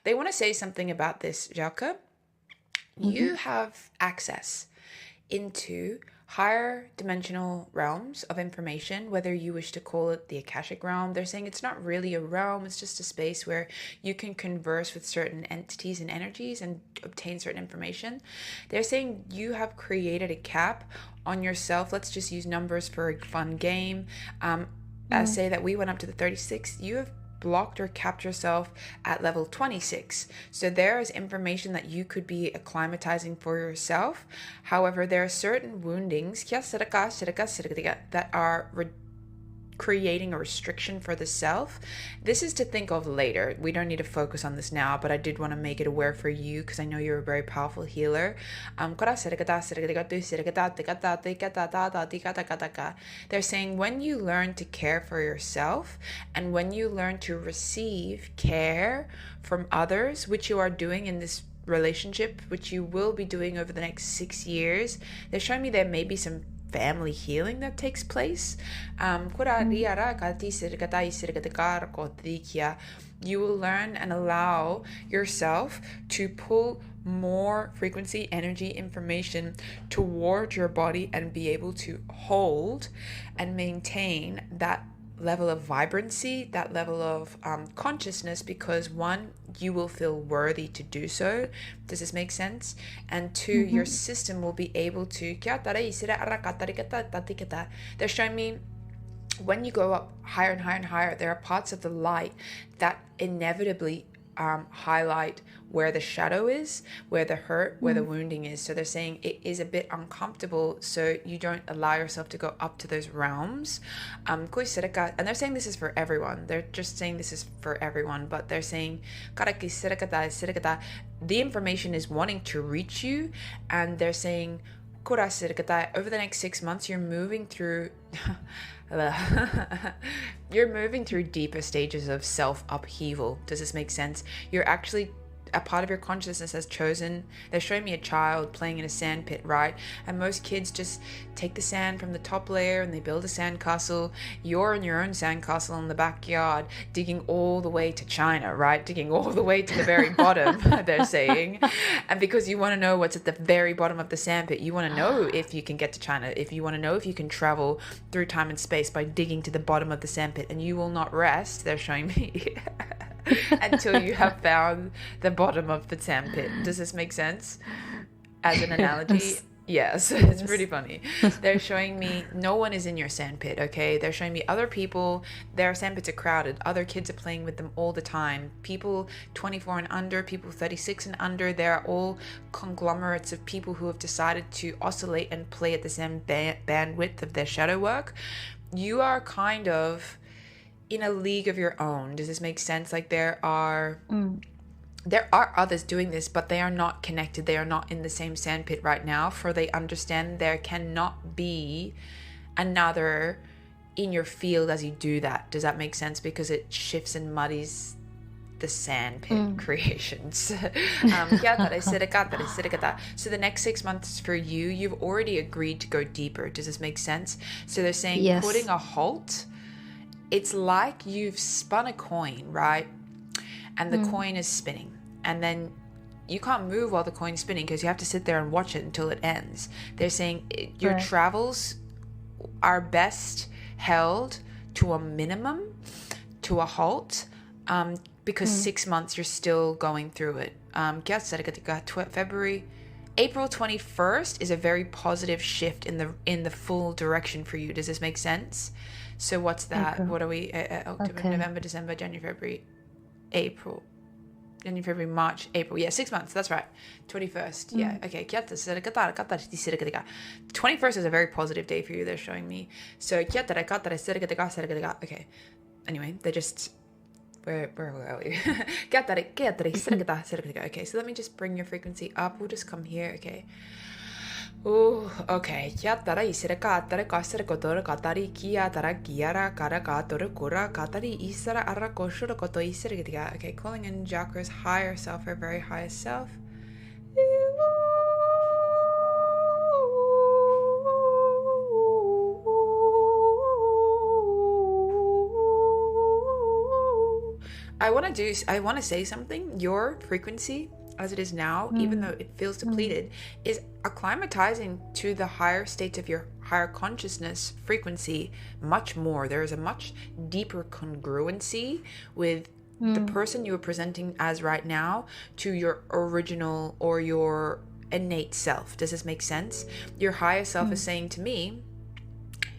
They want to say something about this, Jaka. You have access into higher dimensional realms of information, whether you wish to call it the Akashic realm. They're saying it's not really a realm, it's just a space where you can converse with certain entities and energies and obtain certain information. They're saying you have created a cap on yourself. Let's just use numbers for a fun game. Say that we went up to the 36. You have blocked or capped yourself at level 26. So there is information that you could be acclimatizing for yourself. However, there are certain woundings that are creating a restriction for the self. This is to think of later. We don't need to focus on this now, but I did want to make it aware for you because I know you're a very powerful healer. They're saying when you learn to care for yourself and when you learn to receive care from others, which you are doing in this relationship, which you will be doing over the next 6 years, they're showing me there may be some family healing that takes place. You will learn and allow yourself to pull more frequency, energy, information towards your body and be able to hold and maintain that level of vibrancy, that level of consciousness, because one, you will feel worthy to do so. Does this make sense? And two, your system will be able to. They're showing me when you go up higher and higher and higher, there are parts of the light that inevitably highlight where the shadow is, where the hurt, where the wounding is. So they're saying it is a bit uncomfortable, so you don't allow yourself to go up to those realms. And they're saying this is for everyone. They're just saying this is for everyone, but they're saying the information is wanting to reach you, and they're saying over the next 6 months you're moving through deeper stages of self upheaval. Does this make sense? You're actually, a part of your consciousness has chosen. They're showing me a child playing in a sand pit, right? And most kids just take the sand from the top layer and they build a sand castle. You're in your own sand castle in the backyard, digging all the way to China, right? Digging all the way to the very bottom, they're saying. And because you want to know what's at the very bottom of the sand pit, you want to know if you can get to China, if you want to know if you can travel through time and space by digging to the bottom of the sand pit, and you will not rest, they're showing me. Until you have found the bottom of the sand pit. Does this make sense? As an analogy? Yes, it's pretty funny. They're showing me no one is in your sand pit, okay? They're showing me other people, their sand pits are crowded. Other kids are playing with them all the time. People 24 and under, people 36 and under, they're all conglomerates of people who have decided to oscillate and play at the same bandwidth of their shadow work. You are kind of in a league of your own. Does this make sense? Like there are others doing this, but they are not connected. They are not in the same sandpit right now, for they understand there cannot be another in your field as you do that. Does that make sense? Because it shifts and muddies the sandpit creations. So the next 6 months for you, you've already agreed to go deeper. Does this make sense? So they're saying putting a halt. It's like you've spun a coin, right? And the coin is spinning. And then you can't move while the coin's spinning because you have to sit there and watch it until it ends. They're saying your travels are best held to a minimum, to a halt, because 6 months you're still going through it. April 21st is a very positive shift in the full direction for you. Does this make sense? So what's that? April. What are we? October, November, December, January, February, April. January, February, March, April. Yeah, 6 months. That's right. 21st. Yeah. Okay. 21st is a very positive day for you. They're showing me. So okay. Anyway, they're just... Where are we? Okay, so let me just bring your frequency up. We'll just come here. Okay. Oh, okay. Okay, calling in chakras, higher self, our very highest self. I want to say something. Your frequency, as it is now, even though it feels depleted, is acclimatizing to the higher states of your higher consciousness frequency much more. There is a much deeper congruency with the person you are presenting as right now to your original or your innate self. Does this make sense? Your higher self is saying to me,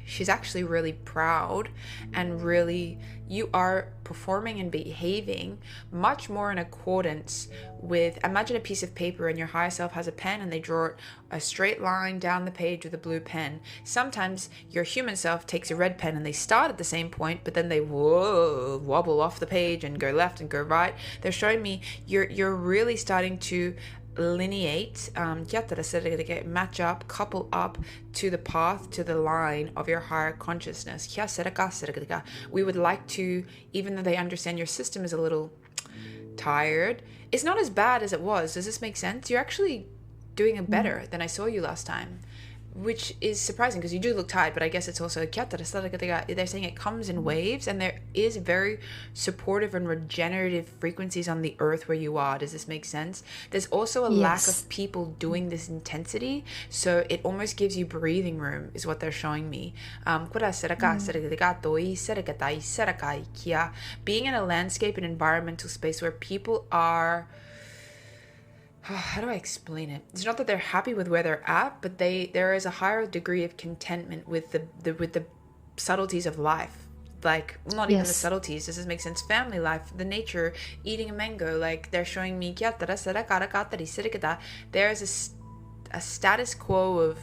she's actually really proud, and really you are performing and behaving much more in accordance with, imagine a piece of paper and your higher self has a pen and they draw a straight line down the page with a blue pen. Sometimes your human self takes a red pen and they start at the same point, but then they wobble off the page and go left and go right. They're showing me you're really starting to lineate, match up, couple up to the path, to the line of your higher consciousness. We would like to, even though they understand your system is a little tired, it's not as bad as it was. Does this make sense? You're actually doing it better than I saw you last time, which is surprising because you do look tired, but I guess it's also they're saying it comes in waves, and there is very supportive and regenerative frequencies on the earth where you are. Does this make sense? There's also a lack of people doing this intensity, so it almost gives you breathing room, is what they're showing me. Being in a landscape and environmental space where people are, how do I explain it? It's not that they're happy with where they're at, but there is a higher degree of contentment with the subtleties of life. Like, not even the subtleties. Does this make sense? Family life, the nature, eating a mango. Like, they're showing me there is a status quo of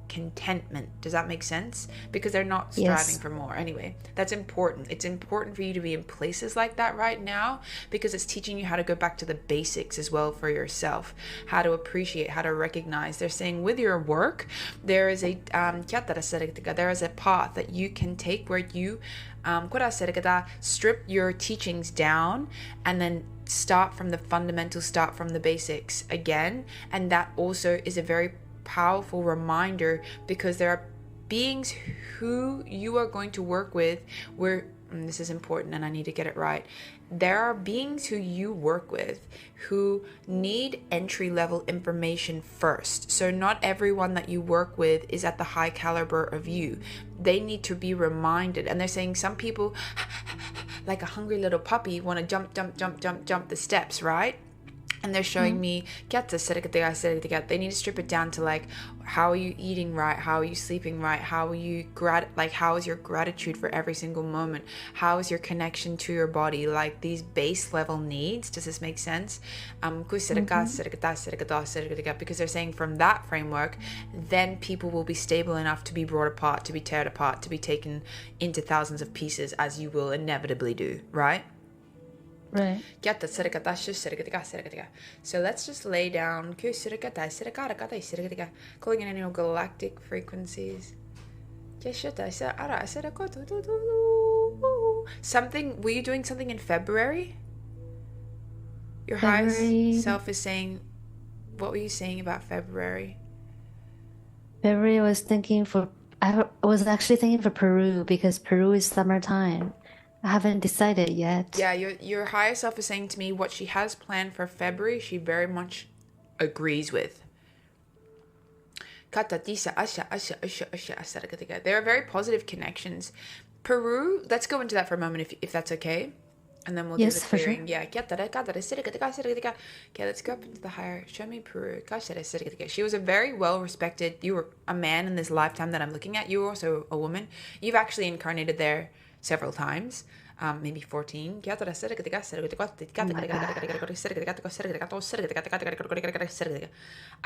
contentment. Does that make sense? Because they're not striving for more. Anyway, that's important. It's important for you to be in places like that right now, because it's teaching you how to go back to the basics as well for yourself, how to appreciate, how to recognize. They're saying with your work, there is a there is a path that you can take where you strip your teachings down and then start from the fundamentals, start from the basics again. And that also is a very powerful reminder, because there are beings who you are going to work with where, and this is important and I need to get it right, there are beings who you work with who need entry level information first. So not everyone that you work with is at the high caliber of you. They need to be reminded. And they're saying some people like a hungry little puppy want to jump the steps, right? And they're showing me they need to strip it down to, like, how are you eating right, how are you sleeping right, how are you how is your gratitude for every single moment, how is your connection to your body, like these base level needs. Does this make sense? Because they're saying from that framework, then people will be stable enough to be brought apart, to be teared apart, to be taken into thousands of pieces, as you will inevitably do, right? Right. So let's just lay down, calling in any galactic frequencies. Something, were you doing something in February? Your highest self is saying, what were you saying about February? February was I was actually thinking for Peru, because Peru is summertime. I haven't decided yet. Yeah, your higher self is saying to me what she has planned for February, she very much agrees with. There are very positive connections. Peru, let's go into that for a moment if that's okay. And then we'll do the clearing. Sure. Yeah. Okay, let's go up into the higher. Show me Peru. She was a very well respected, you were a man in this lifetime that I'm looking at. You were also a woman. You've actually incarnated there several times, maybe 14. I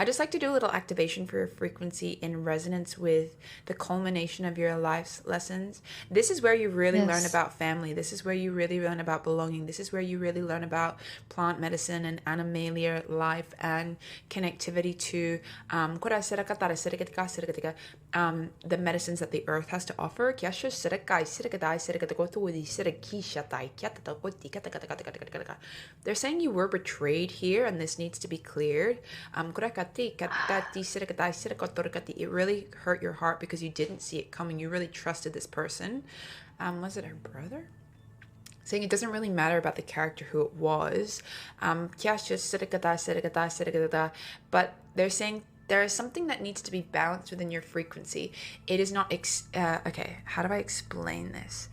just like to do a little activation for your frequency in resonance with the culmination of your life's lessons. This is where you really learn about family. This is where you really learn about belonging. This is where you really learn about plant medicine and animalia life and connectivity to the medicines that the earth has to offer. They're saying you were betrayed here, and this needs to be cleared. It really hurt your heart because you didn't see it coming. You really trusted this person. Was it her brother? saying it doesn't really matter about the character who it was. But they're saying there is something that needs to be balanced within your frequency. It is not okay, how do I explain this?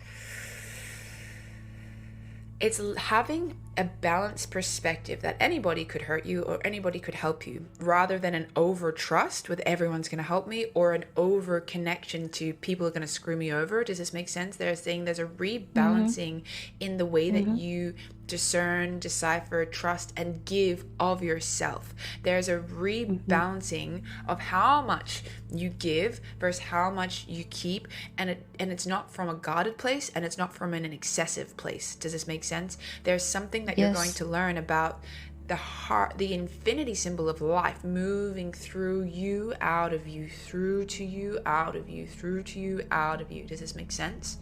It's having a balanced perspective that anybody could hurt you or anybody could help you, rather than an over trust with everyone's going to help me, or an over connection to people are going to screw me over. Does this make sense? They're saying there's a rebalancing in the way that you discern, decipher, trust, and give of yourself. There's a rebalancing of how much you give versus how much you keep, and it's not from a guarded place, and it's not from an excessive place. Does this make sense? There's something that you're going to learn about the heart, the infinity symbol of life, moving through you, out of you, through to you, out of you, through to you, out of you. Does this make sense?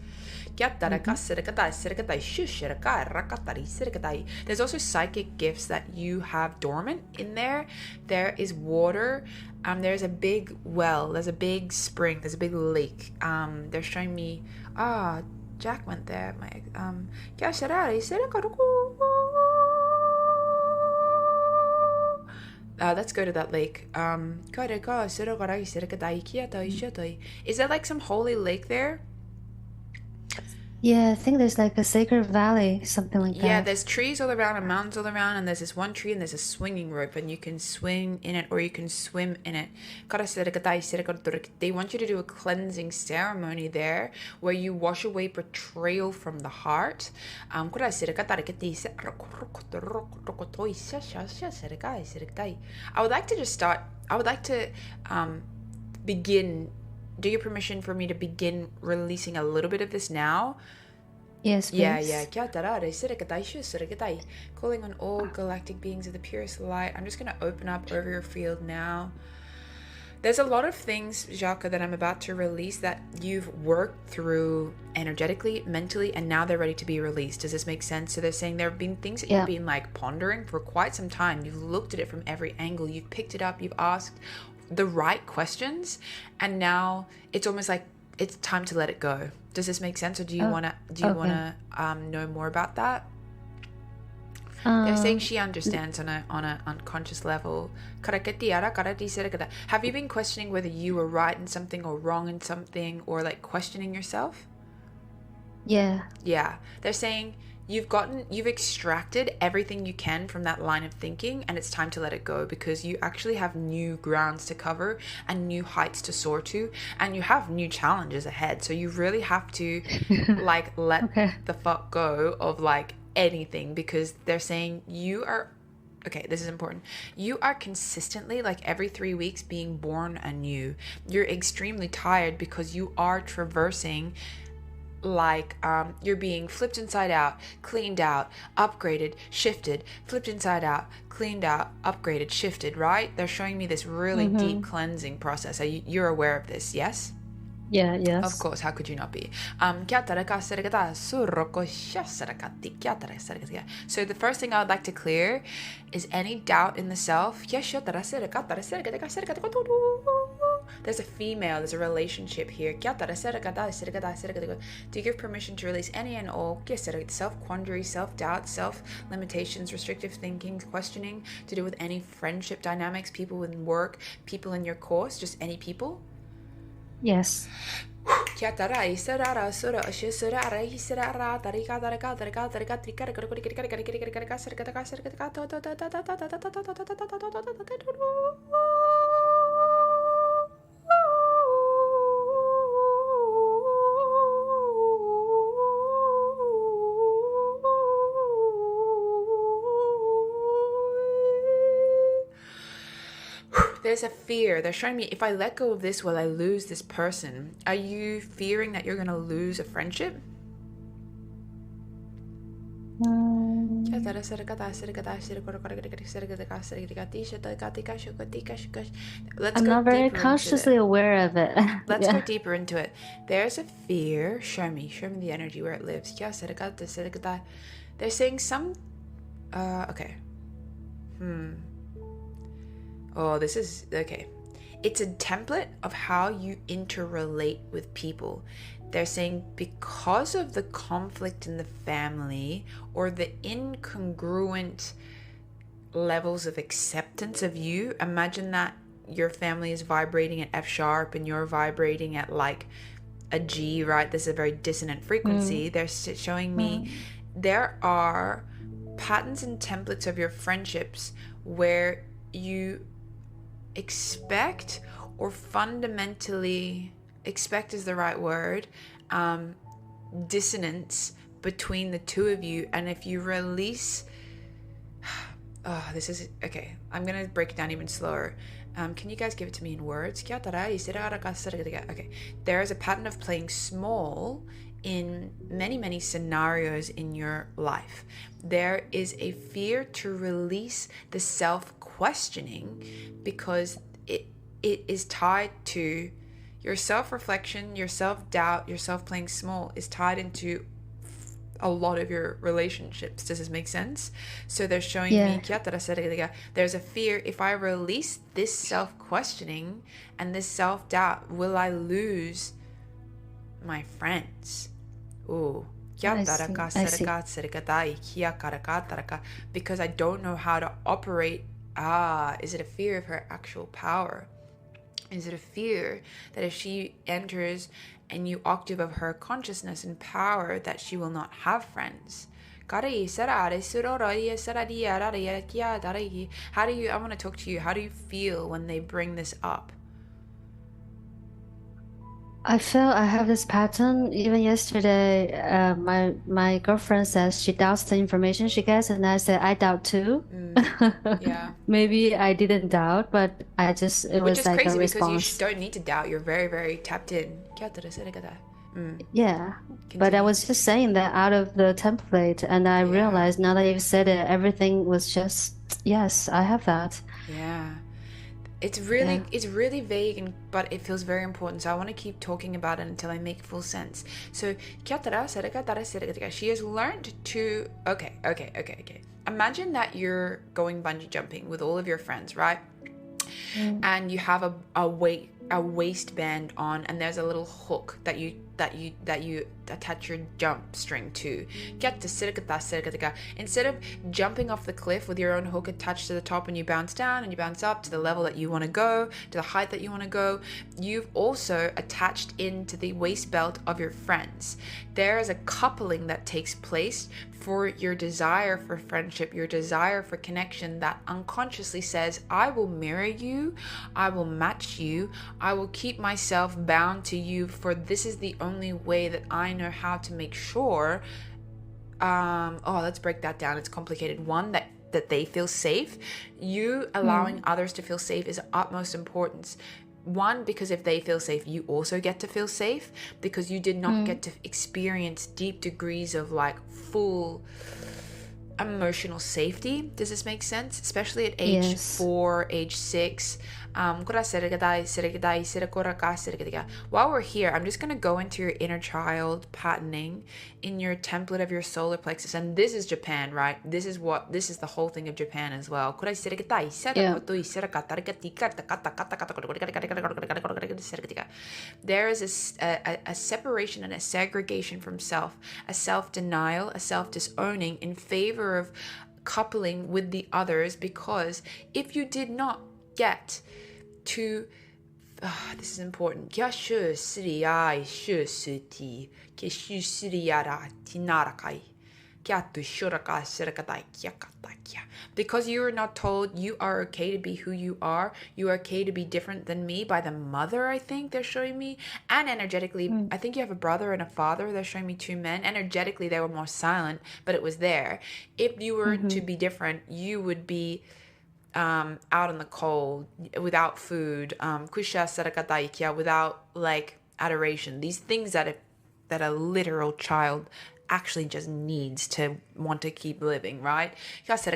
There's also psychic gifts that you have dormant in there. There is water. There's a big well. There's a big spring. There's a big lake. They're showing me. Jack went there. Let's go to that lake. Is there like some holy lake there? Yeah, I think there's like a sacred valley, something like that. Yeah, there's trees all around and mountains all around, and there's this one tree and there's a swinging rope, and you can swing in it or you can swim in it. They want you to do a cleansing ceremony there where you wash away betrayal from the heart. I would like to just start, I would like to begin. Do you permission for me to begin releasing a little bit of this now? Yes, please. Yeah. Calling on all galactic beings of the purest light. I'm just going to open up over your field now. There's a lot of things, Jacques, that I'm about to release that you've worked through energetically, mentally, and now they're ready to be released. Does this make sense? So they're saying there have been things that you've been like pondering for quite some time. You've looked at it from every angle. You've picked it up. You've asked the right questions, and now it's almost like it's time to let it go. Does this make sense, or do you want to know more about that? They're saying she understands on a unconscious level. Have you been questioning whether you were right in something or wrong in something, or like questioning yourself? Yeah. They're saying you've extracted everything you can from that line of thinking, and it's time to let it go, because you actually have new grounds to cover and new heights to soar to, and you have new challenges ahead. So you really have to like let the fuck go of like anything, because they're saying you are, okay, this is important. You are consistently, like every 3 weeks, being born anew. You're extremely tired because you are traversing, like you're being flipped inside out, cleaned out, upgraded, shifted, flipped inside out, cleaned out, upgraded, shifted, right? They're showing me this really deep cleansing process. You're aware of this, yes? Yeah, yes. Of course, how could you not be? So the first thing I would like to clear is any doubt in the self. There's a female, there's a relationship here. Do you give permission to release any and all self-quandary, self-doubt, self-limitations, restrictive thinking, questioning, to do with any friendship dynamics, people in work, people in your course, just any people? Yes. There's a fear. They're showing me, if I let go of this, will I lose this person? Are you fearing that you're going to lose a friendship? Let's I'm not very consciously aware of it. Let's go deeper into it. There's a fear. Show me the energy where it lives. They're saying some okay. Oh, this is okay. it's a template of how you interrelate with people. They're saying because of the conflict in the family or the incongruent levels of acceptance of you, imagine that your family is vibrating at F sharp and you're vibrating at like a G, right? This is a very dissonant frequency. They're showing me there are patterns and templates of your friendships where you expect, or fundamentally, expect is the right word, dissonance between the two of you. And if you release, oh, this is okay, I'm gonna break it down even slower. Can you guys give it to me in words? Okay, there is a pattern of playing small in many scenarios in your life. There is a fear to release the self-questioning because it is tied to your self-reflection, your self-doubt, your self-playing small is tied into a lot of your relationships. Does this make sense? So they're showing me, there's a fear, if I release this self-questioning and this self-doubt, will I lose my friends? Ooh. Because I don't know how to operate. Is it a fear of her actual power? Is it a fear that if she enters a new octave of her consciousness and power, that she will not have friends? How do you, I want to talk to you. How do you feel when they bring this up? I feel I have this pattern. Even yesterday, my girlfriend says she doubts the information she gets, and I said I doubt too. Yeah. Maybe I didn't doubt, but it Which was is like crazy a because you response. don't need to doubt. You're very tapped in. Yeah, but I Continue. was just saying that out of the template, and I Yeah. realized now that you've said it, everything was just, yes, I have that. Yeah. It's Yeah. really vague, but it feels very important. So I want to keep talking about it until I make full sense. So she has learned to okay. Imagine that you're going bungee jumping with all of your friends, right? And you have a waistband on, and there's a little hook that you attach your jump string to. Instead of jumping off the cliff with your own hook attached to the top, and you bounce down and you bounce up to the level that you want to go, to the height that you want to go, you've also attached into the waist belt of your friends. There is a coupling that takes place for your desire for friendship, your desire for connection, that unconsciously says, I will mirror you, I will match you, I will keep myself bound to you, for this is the only way that I know how to make sure. Let's break that down. It's complicated. One, that they feel safe. You allowing others to feel safe is of utmost importance. One, because if they feel safe, you also get to feel safe, because you did not get to experience deep degrees of like full emotional safety. Does this make sense? Especially at age Yes. 4, age 6. While we're here, I'm just going to go into your inner child patterning in your template of your solar plexus. And this is Japan, right? This is the whole thing of Japan as well. Yeah. There is a separation and a segregation from self, a self-denial, a self-disowning in favor of coupling with the others, because if you did not get to this is important. Because you are not told you are okay to be who you are are okay to be different than me by the mother, I think they're showing me. And energetically, I think you have a brother and a father. They're showing me 2 men. Energetically, they were more silent, but it was there. If you were to be different, you would be out in the cold, without food, without like adoration. These things that a literal child actually just needs to want to keep living, right? But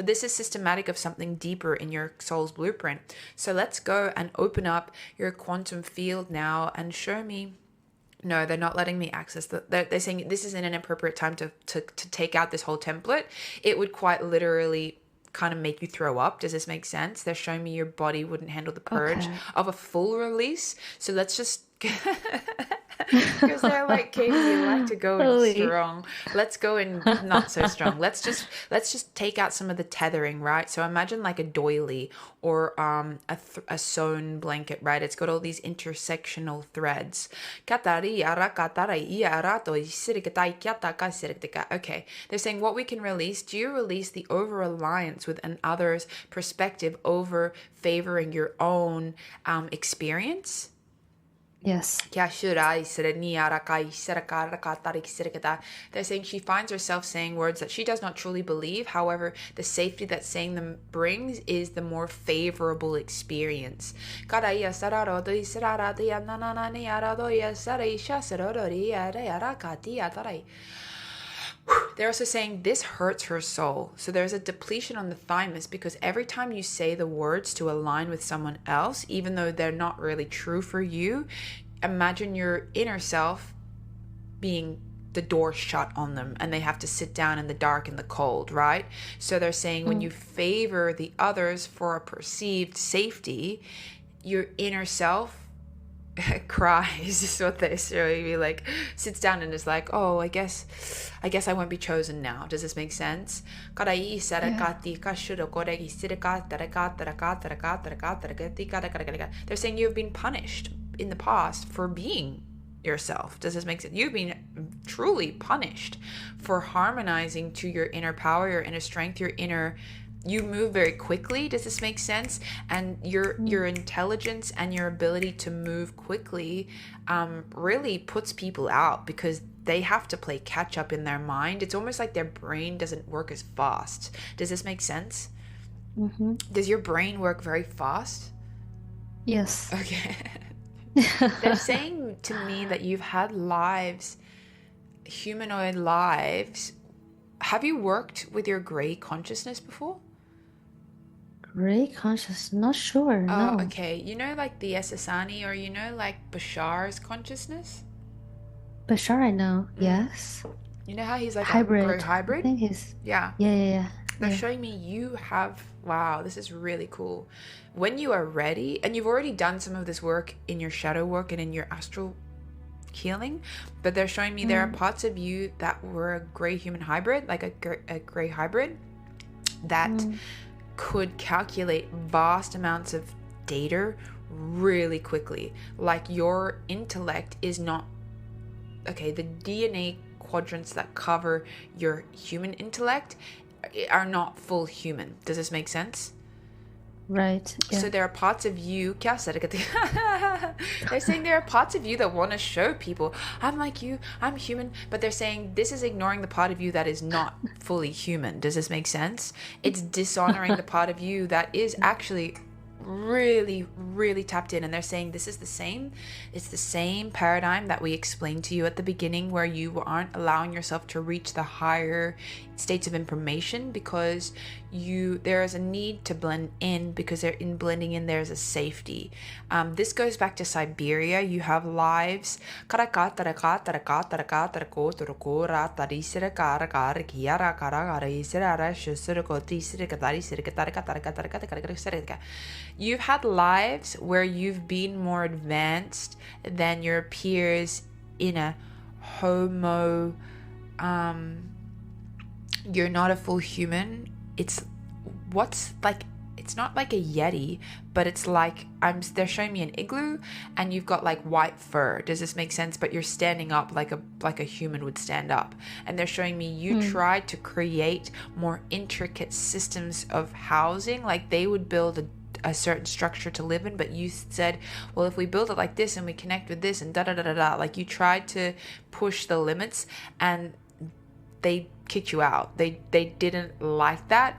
this is systematic of something deeper in your soul's blueprint. So let's go and open up your quantum field now and show me. No, they're not letting me access they're saying this is an inappropriate time to take out this whole template. It would quite literally kind of make you throw up. Does this make sense? They're showing me your body wouldn't handle the purge Okay. of a full release. So let's just because they're like, Katie, you like to go in Holy. strong. Let's go in not so strong. Let's just take out some of the tethering, right? So imagine like a doily or a sewn blanket, right? It's got all these intersectional threads. Okay, they're saying what we can release. Do you release the over reliance with an other's perspective over favoring your own experience? Yes. They're saying she finds herself saying words that she does not truly believe. However, the safety that saying them brings is the more favorable experience. They're also saying this hurts her soul. So there's a depletion on the thymus because every time you say the words to align with someone else, even though they're not really true for you, imagine your inner self being the door shut on them and they have to sit down in the dark and the cold, right? So they're saying when you favor the others for a perceived safety, your inner self cries is what they're showing me, like sits down and is like, oh, I guess I won't be chosen now. Does this make sense? They're saying you've been punished in the past for being yourself. Does this make sense? You've been truly punished for harmonizing to your inner power, your inner strength, you move very quickly. Does this make sense? And your intelligence and your ability to move quickly really puts people out because they have to play catch up in their mind. It's almost like their brain doesn't work as fast. Does this make sense? Mm-hmm. Does your brain work very fast? Yes. Okay. They're saying to me that you've had lives, humanoid lives. Have you worked with your gray consciousness before? Gray conscious, not sure. Oh, No. okay. You know, like the Esasani, or you know, like Bashar's consciousness? But sure, I know. Yes. You know how he's like a gray Hybrid. I hybrid? think he's. Yeah. Yeah. They're showing me you have, wow, this is really cool. When you are ready, and you've already done some of this work in your shadow work and in your astral healing, but they're showing me there are parts of you that were a gray human hybrid, like a gray hybrid that could calculate vast amounts of data really quickly. Like your intellect is not, okay, the DNA quadrants that cover your human intellect are not full human. Does this make sense? Right. Yeah. So there are parts of you, they're saying there are parts of you that want to show people, I'm like you, I'm human, but they're saying this is ignoring the part of you that is not fully human. Does this make sense? It's dishonoring the part of you that is actually really, really tapped in. And they're saying this is it's the same paradigm that we explained to you at the beginning, where you aren't allowing yourself to reach the higher states of information because there is a need to blend in, because in blending in there's a safety. This goes back to Siberia. You have lives. You've had lives where you've been more advanced than your peers in a homo. You're not a full human. It's not like a yeti, but it's like they're showing me an igloo and you've got like white fur. Does this make sense? But you're standing up like a human would stand up. And they're showing me you tried to create more intricate systems of housing, like they would build a certain structure to live in, but you said, well, if we build it like this and we connect with this and like you tried to push the limits and they kicked you out. They didn't like that.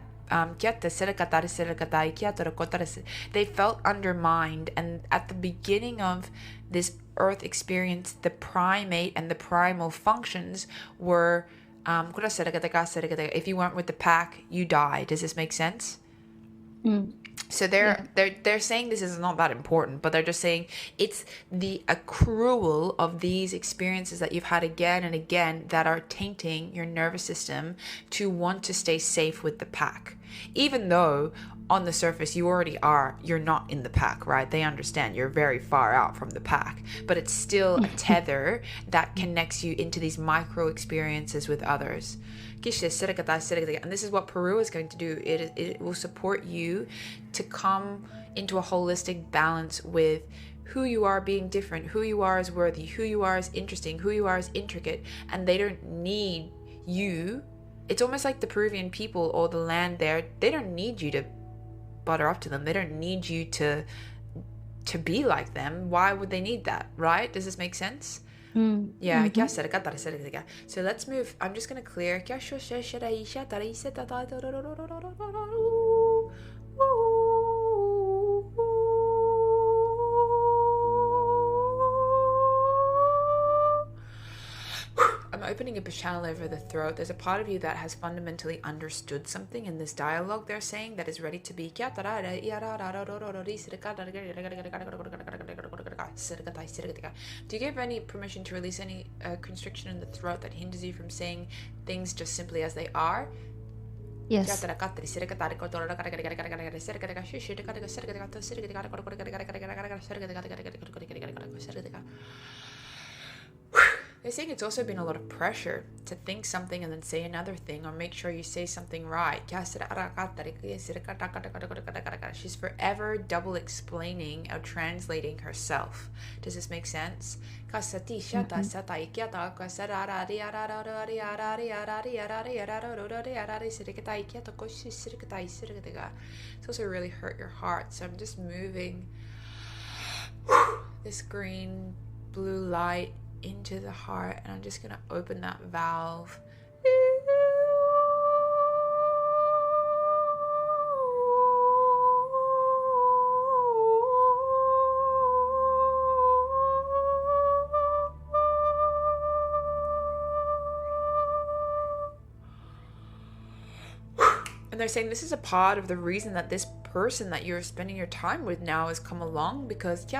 They felt undermined, and at the beginning of this earth experience, the primate and the primal functions were if you weren't with the pack, you die. Does this make sense? So Yeah. they're saying this is not that important, but they're just saying it's the accrual of these experiences that you've had again and again that are tainting your nervous system to want to stay safe with the pack. Even though on the surface you're not in the pack, right? They understand you're very far out from the pack, but it's still a tether that connects you into these micro experiences with others. And this is what Peru is going to do. It will support you to come into a holistic balance with who you are being different, who you are as worthy, who you are as interesting, who you are as intricate, and they don't need you. It's almost like the Peruvian people or the land there, they don't need you to butter up to them. They don't need you to be like them. Why would they need that, right? Does this make sense? Yeah, so let's move. I'm just gonna clear. I'm opening up a channel over the throat. There's a part of you that has fundamentally understood something in this dialogue they're saying that is ready to be. Do you give any permission to release any constriction in the throat that hinders you from saying things just simply as they are? Yes. They're saying it's also been a lot of pressure to think something and then say another thing or make sure you say something right. She's forever double explaining or translating herself. Does this make sense? It's also really hurt your heart. So I'm just moving this green blue light into the heart, and I'm just going to open that valve. And they're saying this is a part of the reason that this person that you're spending your time with now has come along, because they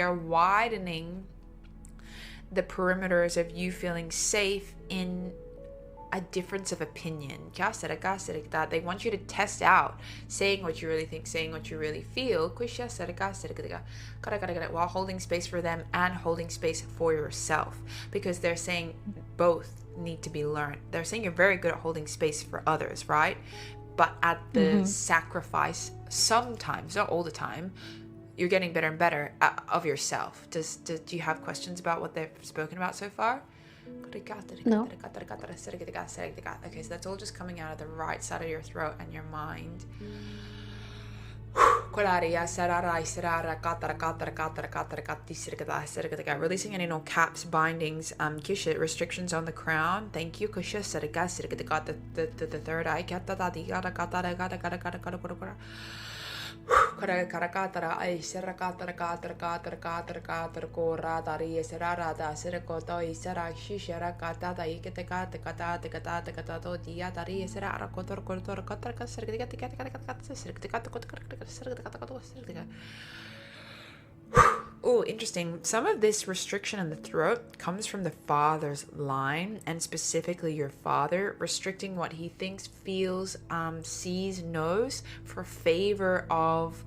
are widening the perimeters of you feeling safe in a difference of opinion. They want you to test out saying what you really think, saying what you really feel, while holding space for them and holding space for yourself, because they're saying both need to be learned. They're saying you're very good at holding space for others, right? But at the sacrifice, sometimes, not all the time, you're getting better and better of yourself. Do you have questions about what they've spoken about so far? No. Okay, so that's all just coming out of the right side of your throat and your mind. Releasing any no caps, bindings, restrictions on the crown. Thank you. The third eye. Oh, interesting. Some of this restriction in the throat comes from the father's line, and specifically your father restricting what he thinks, feels, sees, knows for favor of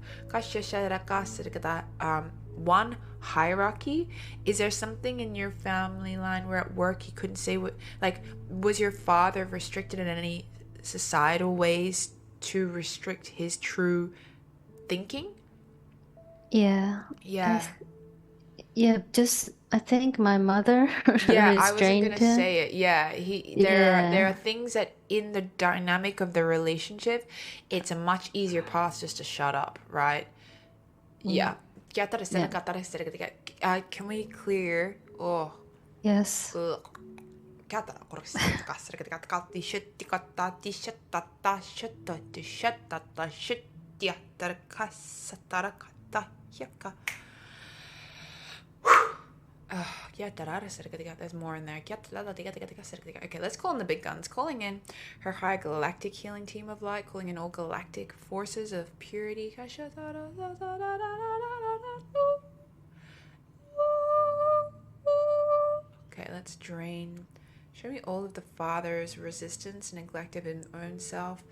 one, hierarchy. Is there something in your family line where at work he couldn't say what, like, was your father restricted in any societal ways to restrict his true thinking? Yeah. Yeah. Just I think my mother Yeah, I wasn't restrained gonna him. say it. Yeah, there are Yeah. things that in the dynamic of the relationship, it's a much easier path just to shut up, right? Yeah. Mm. Yeah. Can we clear? Oh, Yes. ugh. There's more in there. Okay, let's call in the big guns. Calling in her high galactic healing team of light, calling in all galactic forces of purity. Okay, let's drain. Show me all of the father's resistance and neglect of his own self.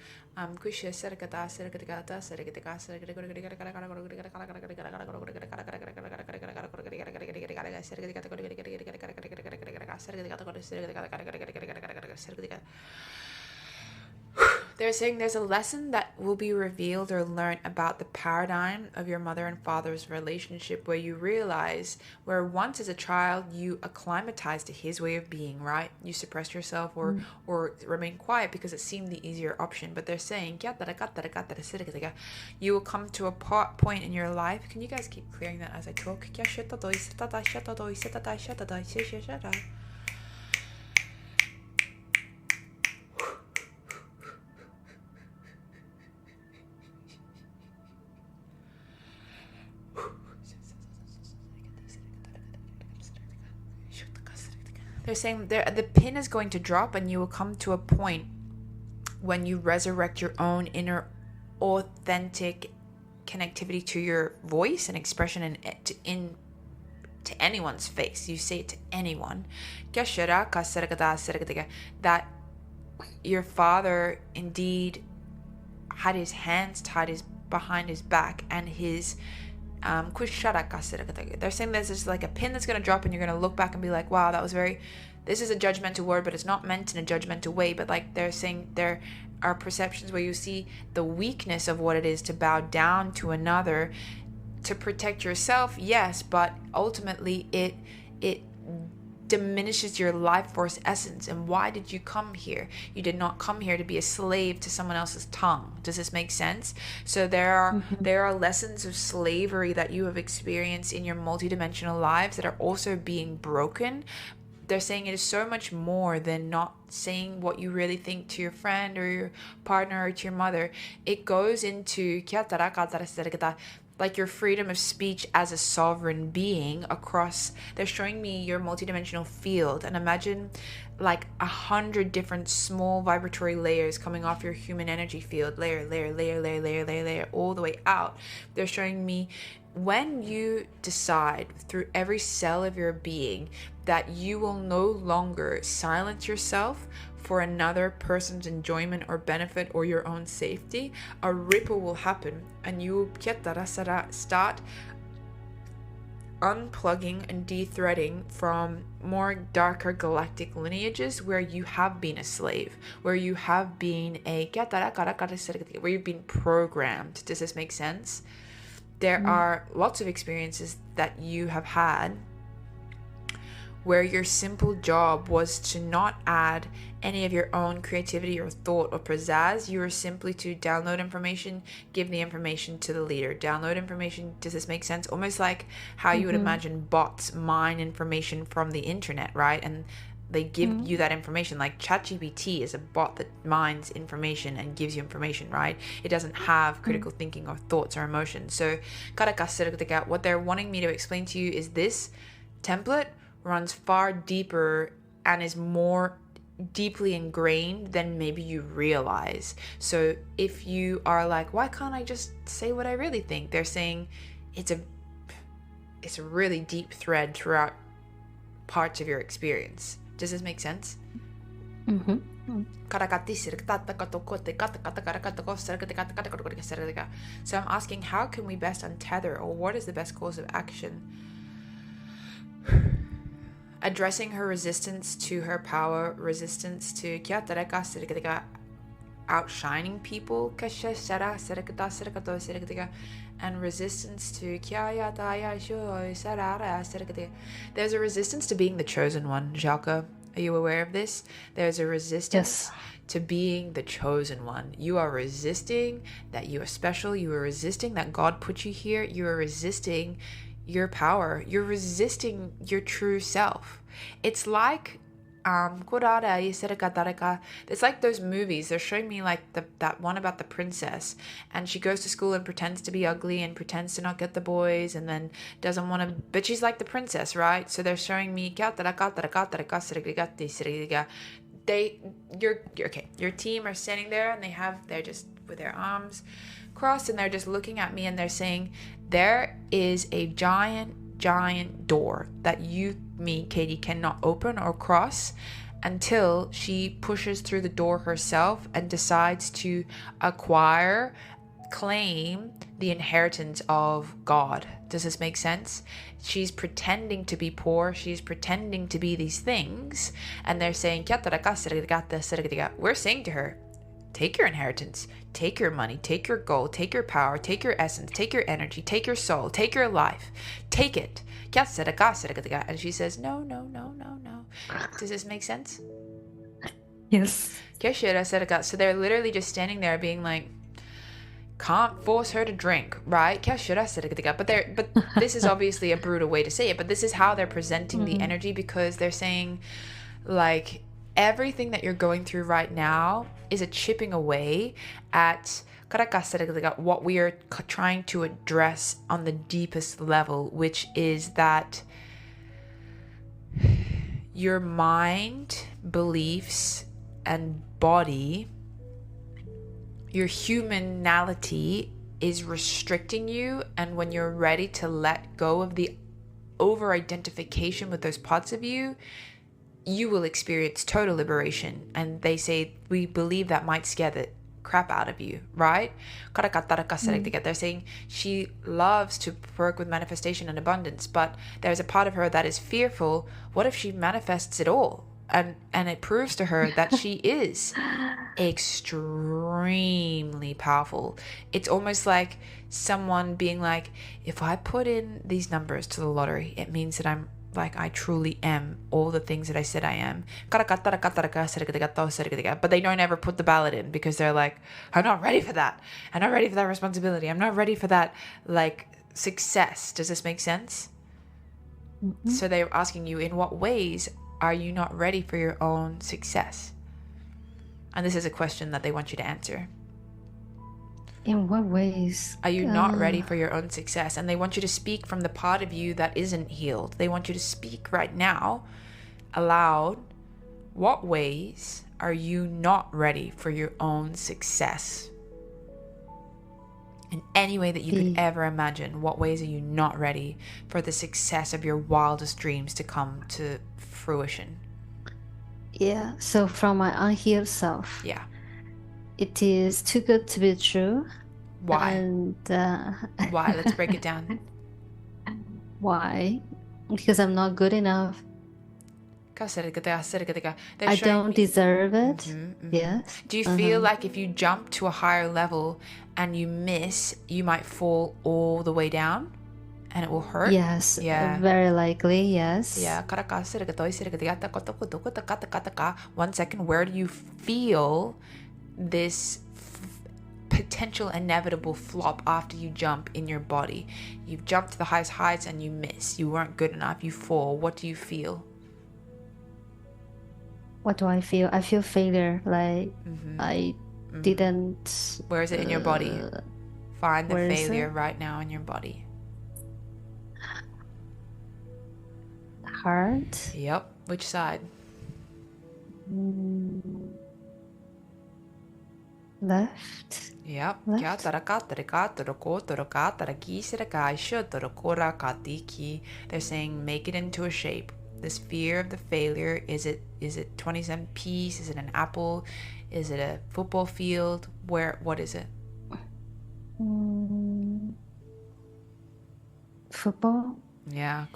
They're saying there's a lesson that will be revealed or learned about the paradigm of your mother and father's relationship, where you realize where once as a child you acclimatized to his way of being, right? You suppressed yourself or remain quiet because it seemed the easier option. But they're saying you will come to a point in your life. Can you guys keep clearing that as I talk? They're saying the pin is going to drop and you will come to a point when you resurrect your own inner authentic connectivity to your voice and expression to anyone's face. You say it to anyone. That your father indeed had his hands tied behind his back and his they're saying there's just like a pin that's going to drop and you're going to look back and be like, wow, this is a judgmental word, but it's not meant in a judgmental way. But like they're saying there are perceptions where you see the weakness of what it is to bow down to another to protect yourself, yes, but ultimately it diminishes your life force essence. And why did you come here? You did not come here to be a slave to someone else's tongue. Does this make sense? So there are lessons of slavery that you have experienced in your multidimensional lives that are also being broken. They're saying it is so much more than not saying what you really think to your friend or your partner or to your mother. It goes into like your freedom of speech as a sovereign being across. They're showing me your multidimensional field, and imagine like 100 different small vibratory layers coming off your human energy field, layer all the way out. They're showing me when you decide through every cell of your being that you will no longer silence yourself for another person's enjoyment or benefit or your own safety, a ripple will happen and you will start unplugging and de-threading from more darker galactic lineages where you have been a slave, where you have been where you've been programmed. Does this make sense? There are lots of experiences that you have had where your simple job was to not add any of your own creativity or thought or pizzazz. You were simply to download information, give the information to the leader. Download information. Does this make sense? Almost like how you would imagine bots mine information from the internet, right? And they give you that information. Like ChatGPT is a bot that mines information and gives you information, right? It doesn't have critical thinking or thoughts or emotions. So what they're wanting me to explain to you is this template runs far deeper and is more deeply ingrained than maybe you realize. So if you are like, why can't I just say what I really think? They're saying it's a really deep thread throughout parts of your experience. Does this make sense? So I'm asking, how can we best untether, or what is the best course of action? Addressing her resistance to her power, resistance to outshining people, and resistance to there's a resistance to being the chosen one, Jacques. Are you aware of this? There's a resistance to being the chosen one. You are resisting that you are special. You are resisting that God put you here. You are resisting your power. You're resisting your true self. It's like It's like those movies. They're showing me like that one about the princess, and she goes to school and pretends to be ugly and pretends to not get the boys, and then doesn't want to. But she's like the princess, right? So they're showing me. Your team are standing there, and they're just with their arms crossed, and they're just looking at me, and they're saying, there is a giant door that me, Katie, cannot open or cross until she pushes through the door herself and decides to claim the inheritance of God. Does this make sense? She's pretending to be poor. She's pretending to be these things. And they're saying, we're saying to her, take your inheritance, take your money, take your gold, take your power, take your essence, take your energy, take your soul, take your life, take it. And she says, no. Does this make sense? Yes. So they're literally just standing there being like, can't force her to drink, right? But this is obviously a brutal way to say it, but this is how they're presenting the energy, because they're saying, like, everything that you're going through right now is a chipping away at what we are trying to address on the deepest level, which is that your mind, beliefs, and body, your humanality is restricting you. And when you're ready to let go of the over-identification with those parts of you, you will experience total liberation. And they say, we believe that might scare the crap out of you, right? They're saying she loves to work with manifestation and abundance, but there's a part of her that is fearful. What if she manifests it all? And it proves to her that she is extremely powerful. It's almost like someone being like, if I put in these numbers to the lottery, it means that I truly am all the things that I said I am. But they don't ever put the ballot in because they're like, I'm not ready for that. I'm not ready for that responsibility. I'm not ready for that, like, success. Does this make sense? Mm-hmm. So they're asking you, in what ways are you not ready for your own success? And this is a question that they want you to answer. In what ways? Are you not ready for your own success? And they want you to speak from the part of you that isn't healed. They want you to speak right now aloud. What ways are you not ready for your own success? In any way that you could ever imagine, what ways are you not ready for the success of your wildest dreams to come to fruition? Yeah, so from my unhealed self. Yeah. It is too good to be true. Why? And why? Let's break it down. Why? Because I'm not good enough. I don't deserve it. Mm-hmm. Yes. Do you feel like if you jump to a higher level and you miss, you might fall all the way down and it will hurt? Yes. Yeah. Very likely, yes. Yeah. 1 second. Where do you feel this potential inevitable flop after you jump in your body? You've jumped to the highest heights and you miss. You weren't good enough. You fall. What do you feel? What do I feel? I feel failure. Like I didn't. Where is it in your body? Find the failure right now in your body. Heart. Yep. Which side? Left. Yep. They're saying make it into a shape. This fear of the failure, is it 20-cent piece? Is it an apple? Is it a football field? What is it? Football? Yeah.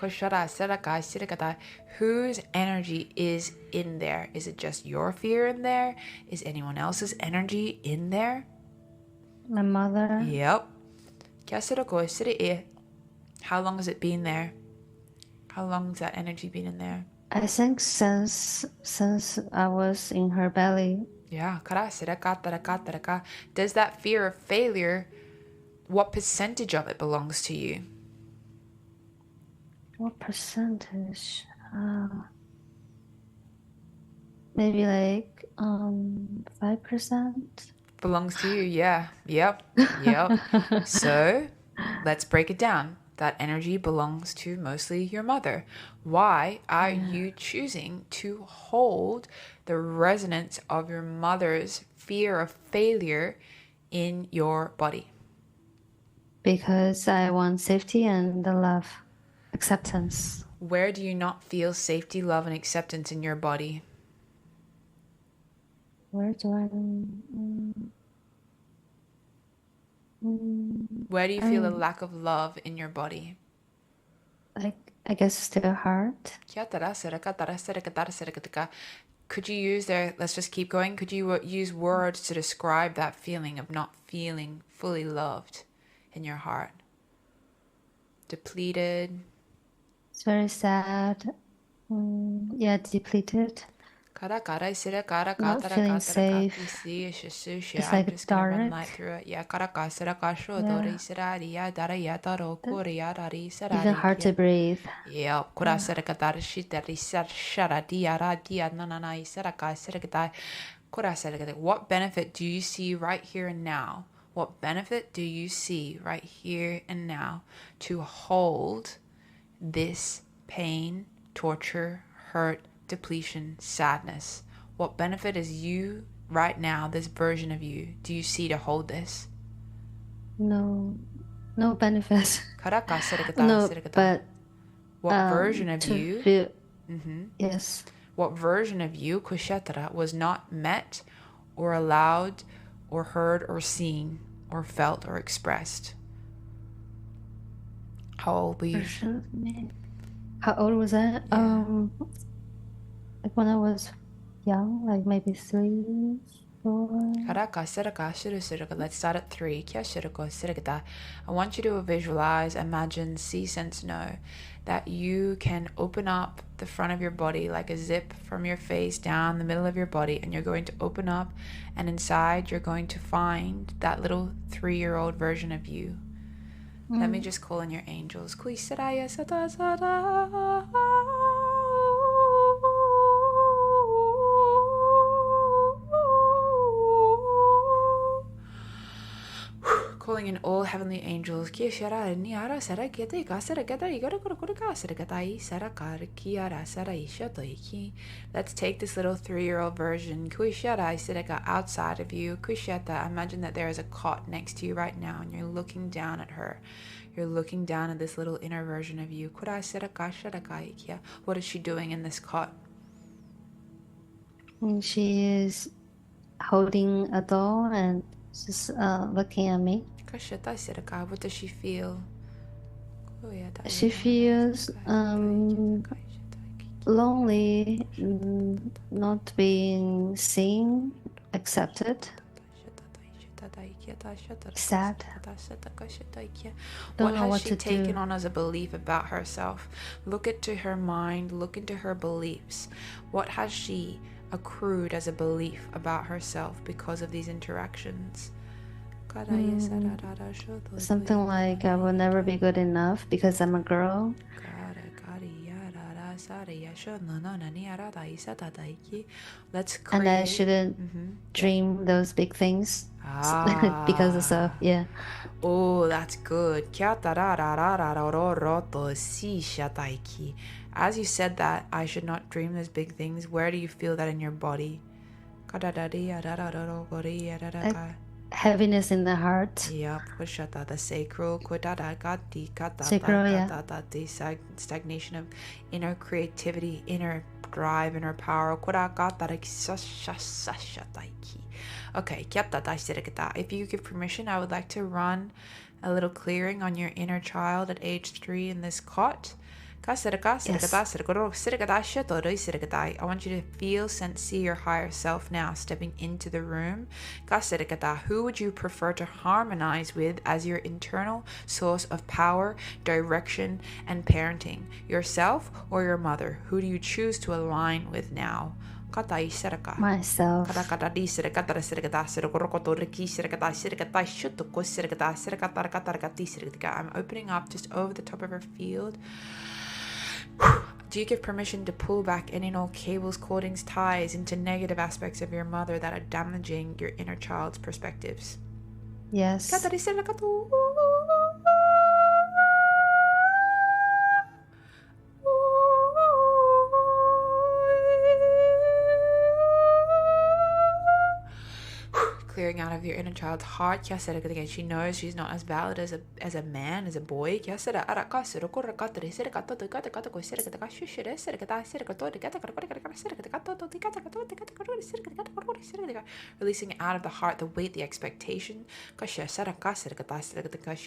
Whose energy is in there? Is it just your fear in there? Is anyone else's energy in there? My mother. Yep. How long has it been there? How long has that energy been in there? I think since I was in her belly. Yeah. Does that fear of failure, what percentage of it belongs to you? What percentage? maybe like 5%. Belongs to you, yeah. Yep. So let's break it down. That energy belongs to mostly your mother. Why are you choosing to hold the resonance of your mother's fear of failure in your body? Because I want safety and the love, acceptance. Where do you not feel safety, love, and acceptance in your body? Where do I? Where do you feel a lack of love in your body? I guess still heart. Could you use there, let's just keep going. Could you use words to describe that feeling of not feeling fully loved in your heart? Depleted. It's very sad. Yeah, depleted. Not feeling safe. It's I'm like just gonna run dark. light through it. Yeah. Even hard to breathe. What benefit do you see right here and now? What benefit do you see right here and now to hold this pain, torture, hurt, depletion, sadness? What benefit is you right now, this version of you, do you see to hold this? No benefits. No, but what version of you? Feel, yes. What version of you, kushetra, was not met or allowed or heard or seen or felt or expressed? How old were you? How old was I? Yeah. Like when I was young, like maybe 3, 4. Let's start at 3. I want you to visualize, imagine, see, sense, know that you can open up the front of your body like a zip from your face down the middle of your body, and you're going to open up, and inside you're going to find that little 3-year-old version of you. Let me just call in your angels. Calling in all heavenly angels. Let's take this little 3-year-old version outside of you. Imagine that there is a cot next to you right now, and you're looking down at her. You're looking down at this little inner version of you. What is she doing in this cot? She is holding a doll and just looking at me. What does she feel? She feels lonely, not being seen, accepted, sad. What has she taken on as a belief about herself? Look into her mind, look into her beliefs. What has she accrued as a belief about herself because of these interactions? Something like I will never be good enough because I'm a girl. Let's create. And I shouldn't dream those big things because of so, yeah. Oh, that's good. As you said that, I should not dream those big things. Where do you feel that in your body? Heaviness in the heart. Yep, the sacral, yeah. the stagnation of inner creativity, inner drive, inner power. Okay, if you give permission, I would like to run a little clearing on your inner child at age 3 in this cot. Yes. I want you to feel, sense, see your higher self now stepping into the room. Who would you prefer to harmonize with as your internal source of power, direction, and parenting? Yourself or your mother? Who do you choose to align with now? Myself. I'm opening up just over the top of her field. Do you give permission to pull back any and all cables, cordings, ties into negative aspects of your mother that are damaging your inner child's perspectives? Yes. Clearing out of your inner child's heart. She knows she's not as valid as a man, as a boy. Releasing out of the heart the weight, the expectation. She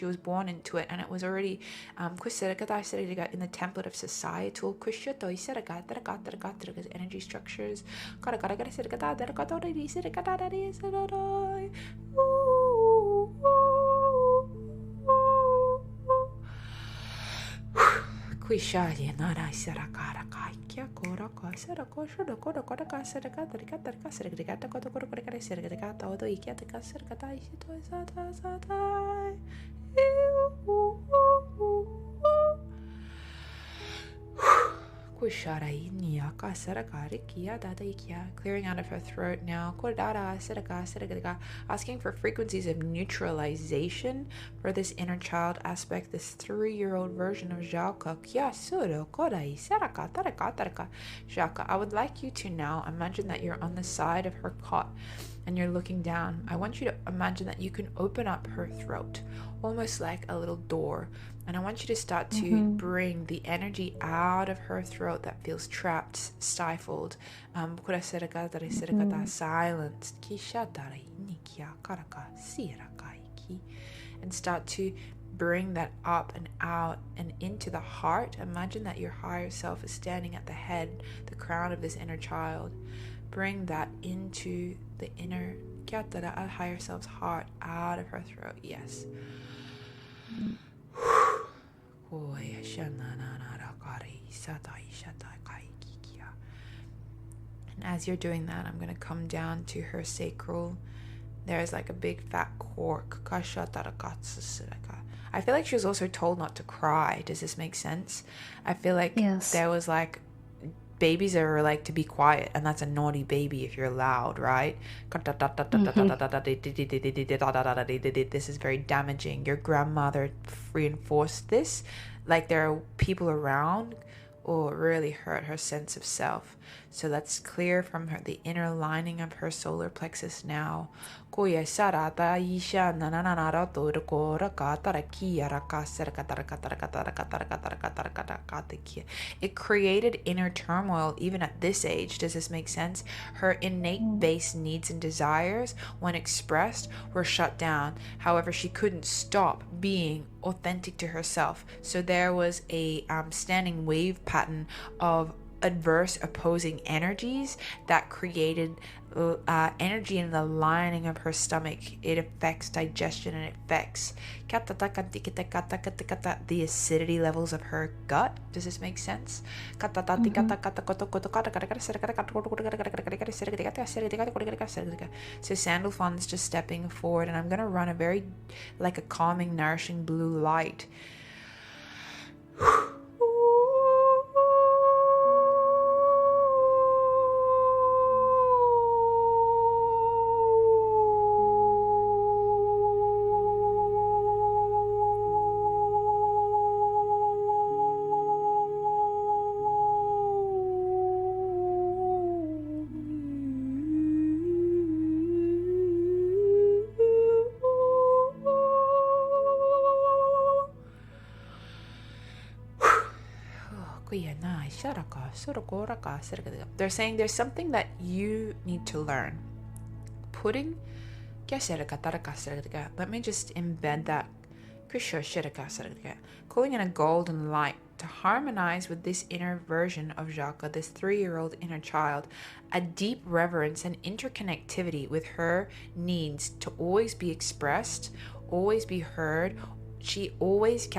was born into it, and it was already in the template of societal energy structures. Clearing out of her throat now. Asking for frequencies of neutralization for this inner child aspect, this 3-year-old version of Jaka. Jaka, I would like you to now imagine that you're on the side of her cot and you're looking down. I want you to imagine that you can open up her throat, almost like a little door. And I want you to start to bring the energy out of her throat that feels trapped, stifled, silenced. And start to bring that up and out and into the heart. Imagine that your higher self is standing at the head, the crown of this inner child. Bring that into the inner higher self's heart, out of her throat. Yes. And as you're doing that, I'm going to come down to her sacral. There's like a big fat cork. I feel like she was also told not to cry. Does this make sense? I feel like there was like babies are like to be quiet, and that's a naughty baby if you're loud, right? This is very damaging. Your grandmother reinforced this, like there are people around, or really hurt her sense of self. So let's clear from her the inner lining of her solar plexus now. It created inner turmoil even at this age. Does this make sense? Her innate base needs and desires, when expressed, were shut down. However, she couldn't stop being authentic to herself. So there was a standing wave pattern of adverse opposing energies that created energy in the lining of her stomach. It affects digestion, and it affects the acidity levels of her gut. Does this make sense? So Sandalphon's just stepping forward, and I'm going to run a very like a calming, nourishing blue light. They're saying there's something that you need to learn. Let me just embed that. Calling in a golden light to harmonize with this inner version of Jaka, this 3-year-old inner child, a deep reverence and interconnectivity with her needs to always be expressed, always be heard. She always it's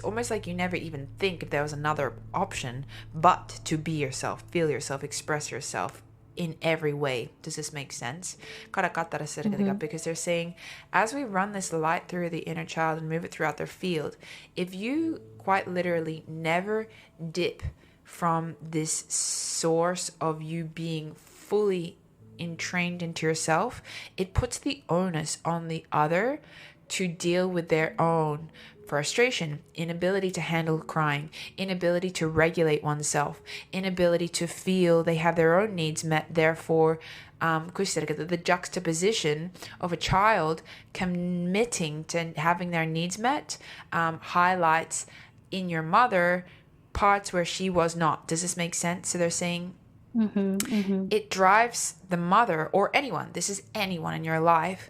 almost like you never even think if there was another option but to be yourself, feel yourself, express yourself in every way. Does this make sense? Mm-hmm. Because they're saying, as we run this light through the inner child and move it throughout their field, if you quite literally never dip from this source of you being fully entrained into yourself, it puts the onus on the other to deal with their own frustration, inability to handle crying, inability to regulate oneself, inability to feel they have their own needs met. Therefore, the juxtaposition of a child committing to having their needs met highlights in your mother parts where she was not. Does this make sense? So they're saying Mm-hmm. Mm-hmm. it drives the mother or anyone, this is anyone in your life,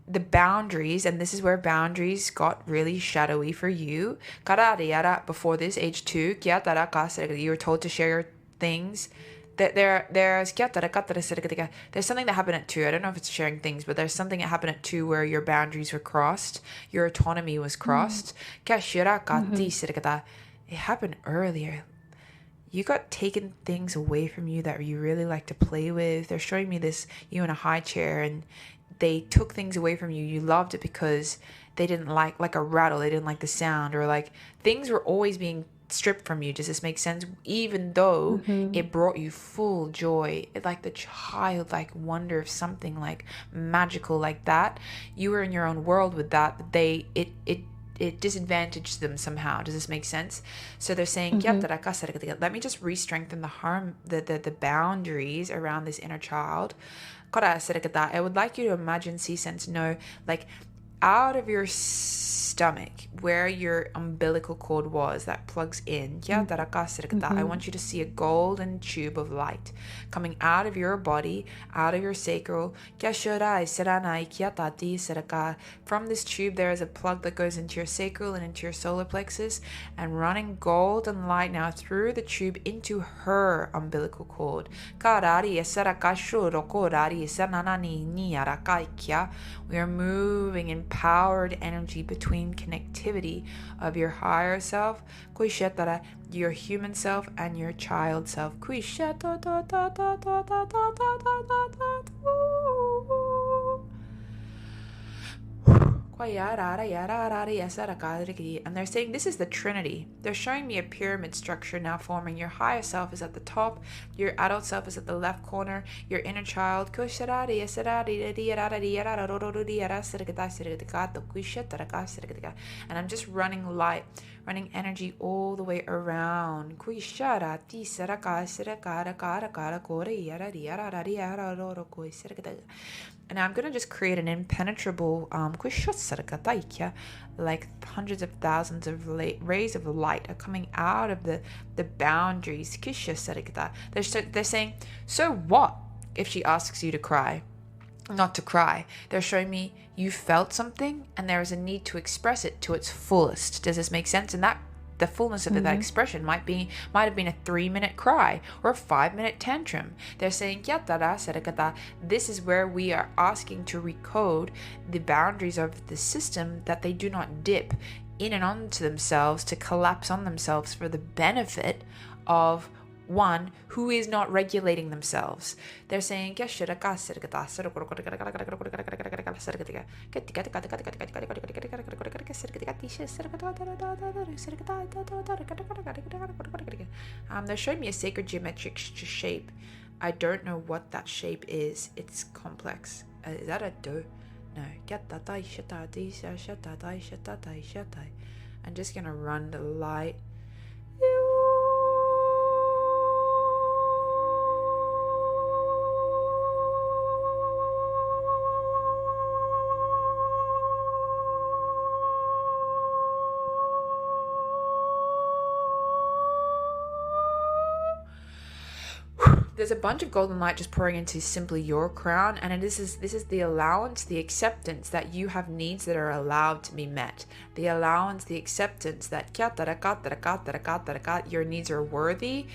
the boundaries, and this is where boundaries got really shadowy for you. Before this, age 2, you were told to share your things. There's something that happened at 2. I don't know if it's sharing things, but there's something that happened at 2 where your boundaries were crossed, your autonomy was crossed. It happened earlier. You got taken things away from you that you really like to play with. They're showing me this, you in a high chair, and they took things away from you. You loved it because they didn't like a rattle, they didn't like the sound, or like things were always being stripped from you. Does this make sense? Even though Mm-hmm. it brought you full joy, it, like the childlike wonder of something like magical like that. You were in your own world with that, but it disadvantaged them somehow. Does this make sense? So they're saying, Mm-hmm. let me just re-strengthen the boundaries around this inner child. I would like you to imagine, see, sense, know, like out of your stomach where your umbilical cord was that plugs in. I want you to see a golden tube of light coming out of your body, out of your sacral. From this tube there is a plug that goes into your sacral and into your solar plexus, and running golden light now through the tube into her umbilical cord. We are moving empowered energy between connectivity of your higher self, your human self, and your child self. And they're saying this is the Trinity. They're showing me a pyramid structure now forming. Your higher self is at the top, your adult self is at the left corner, your inner child. And I'm just running light, running energy all the way around. And now I'm going to just create an impenetrable, like hundreds of thousands of rays of light are coming out of the boundaries. They're saying, so what if she asks you to cry? Not to cry. They're showing me you felt something and there is a need to express it to its fullest. Does this make sense? And that the fullness of that expression might have been a 3-minute cry or a 5-minute tantrum. They're saying, this is where we are asking to recode the boundaries of the system, that they do not dip in and onto themselves to collapse on themselves for the benefit of one who is not regulating themselves. They're saying, they're showing me a sacred geometric shape. I don't know what that shape is. It's complex. Is that a do? No. I'm just gonna run the light. There's a bunch of golden light just pouring into simply your crown, and this is the allowance, the acceptance that you have needs that are allowed to be met. The allowance, the acceptance that your needs are worthy.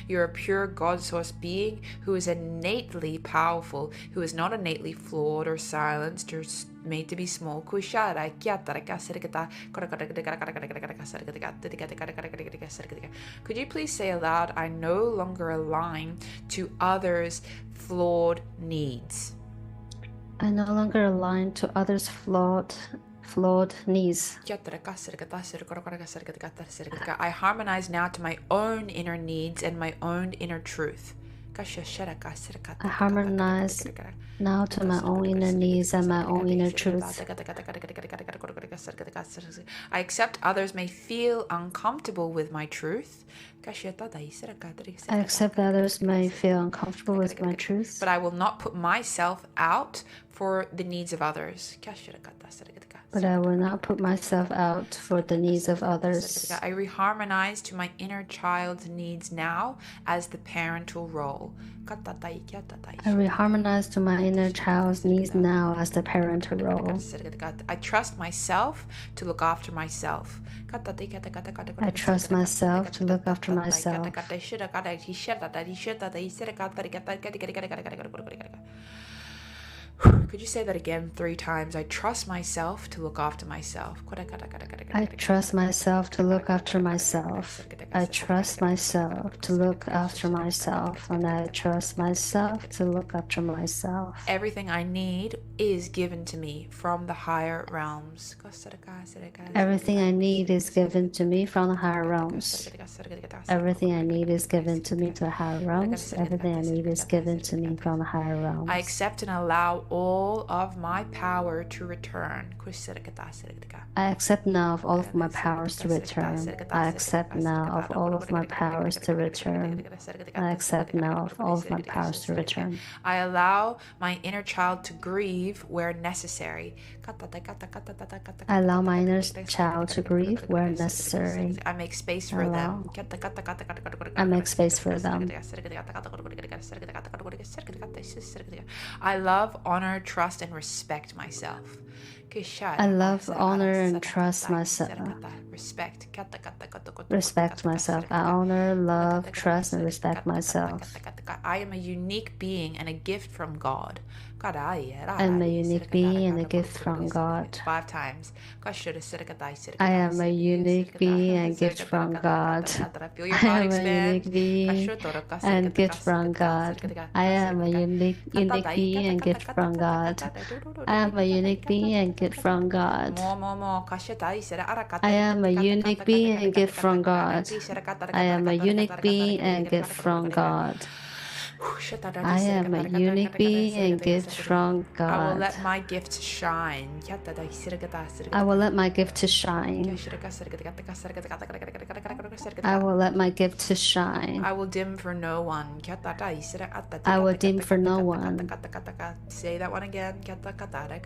You're a pure God source being who is innately powerful, who is not innately flawed or silenced or made to be small. Could you please say aloud, I no longer align to others' flawed needs? I no longer align to others' flawed needs. I harmonize now to my own inner needs and my own inner truth. I harmonize now to my own inner needs and my own inner truth. I accept others may feel uncomfortable with my truth. I accept others may feel uncomfortable with my truth. But I will not put myself out for the needs of others. But I will not put myself out for the needs of others. I reharmonize to my inner child's needs now as the parental role. I reharmonize to my inner child's needs now as the parental role. I trust myself to look after myself. I trust myself to look after myself. Could you say that again 3 times? I trust myself to look after myself. I trust myself to look after myself. I trust myself to look after myself. And I trust myself to look after myself. Everything I need is given to me from the higher realms. Everything I need is given to me from the higher realms. Everything I need is given to me to the higher realms. Everything I need is given to me from the higher realms. I accept and allow all of my power to return. I accept now of all of my powers to return. I accept now of all of my powers to return. I accept now of all of my powers to return. I allow my inner child to grieve where necessary. I allow my inner child to grieve where necessary. I make space for them. I make space for them. I love, honor, trust, and respect myself. I love, honor, and trust myself. Respect myself. I honor, love, trust, and respect myself. I am a unique being and a gift from God. I am a unique being and a gift from God. 5 times. I am a unique being and gift from God. I am a unique being and gift from God. I am a unique being and gift from God. I am a unique being and gift from God. I am a unique being and gift from God. I am a unique being and gift from God. I am a unique being and gift from God. I will let my gifts shine. I will let my gift to shine. I will let my gift to shine. I will dim for no one. I will dim for no one. Say that one again.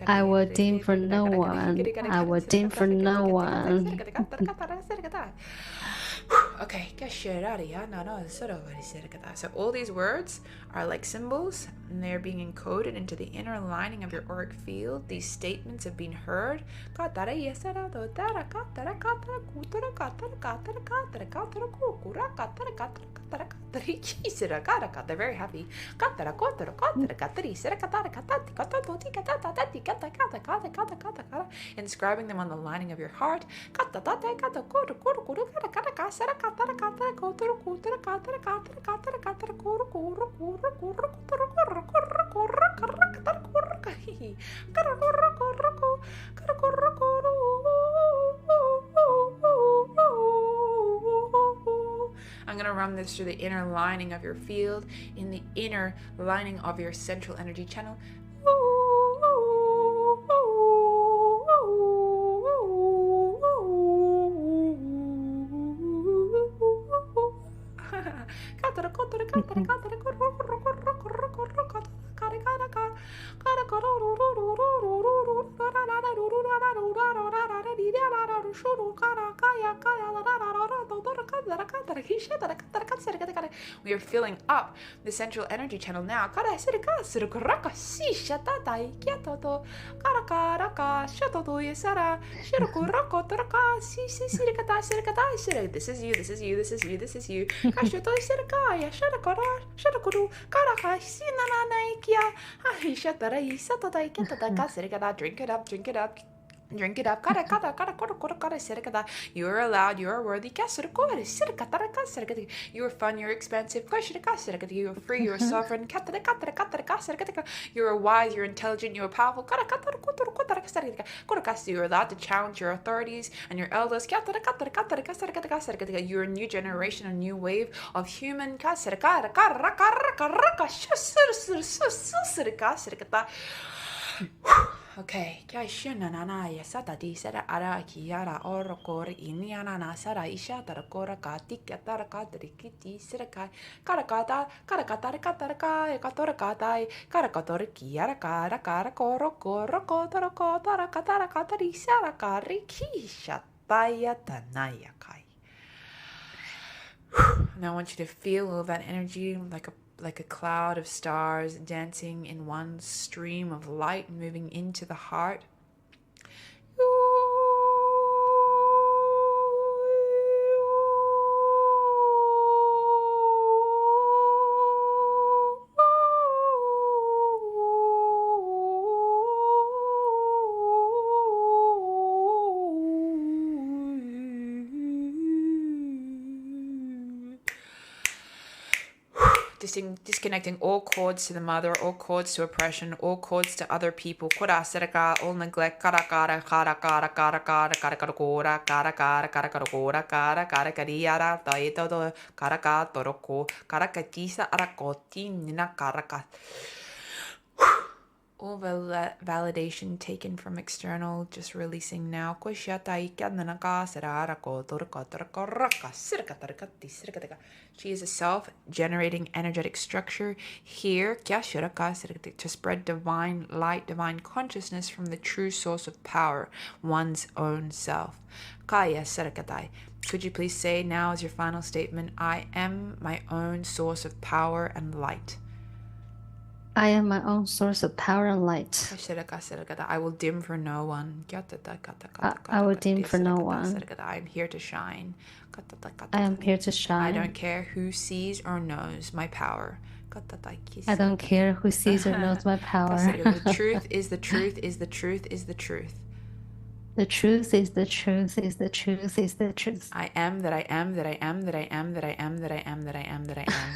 I will dim for no one. I will dim for no one. Okay, so all these words are like symbols, and they're being encoded into the inner lining of your auric field. These statements have been heard. They're very happy. Inscribing them on the lining of your heart. I'm going to run this through the inner lining of your field, in the inner lining of your central energy channel. We are filling up the central energy channel now. This is you, this is you, this is you, this is you. Drink it up, drink it up. Drink it up. You are allowed, you are worthy. You are fun, you're expensive. You are free, you are sovereign. You are wise, you're intelligent, you are powerful. You are allowed to challenge your authorities and your elders. You are a new generation, a new wave of human. Okay. And I want you to feel all that energy like a cloud of stars dancing in one stream of light moving into the heart. Disconnecting all cords to the mother, all cords to oppression, all cords to other people. All neglect. All validation taken from external, just releasing now. She is a self-generating energetic structure here to spread divine light, divine consciousness from the true source of power, one's own self. Could you please say now as your final statement, I am my own source of power and light. I am my own source of power and light. I will dim for no one. I will dim for no one. I am here to shine. I am here to shine. I don't care who sees or knows my power. I don't care who sees or knows my power. The truth is the truth is the truth is the truth. The truth is the truth is the truth is the truth. I am that I am that I am that I am that I am that I am that I am that I am.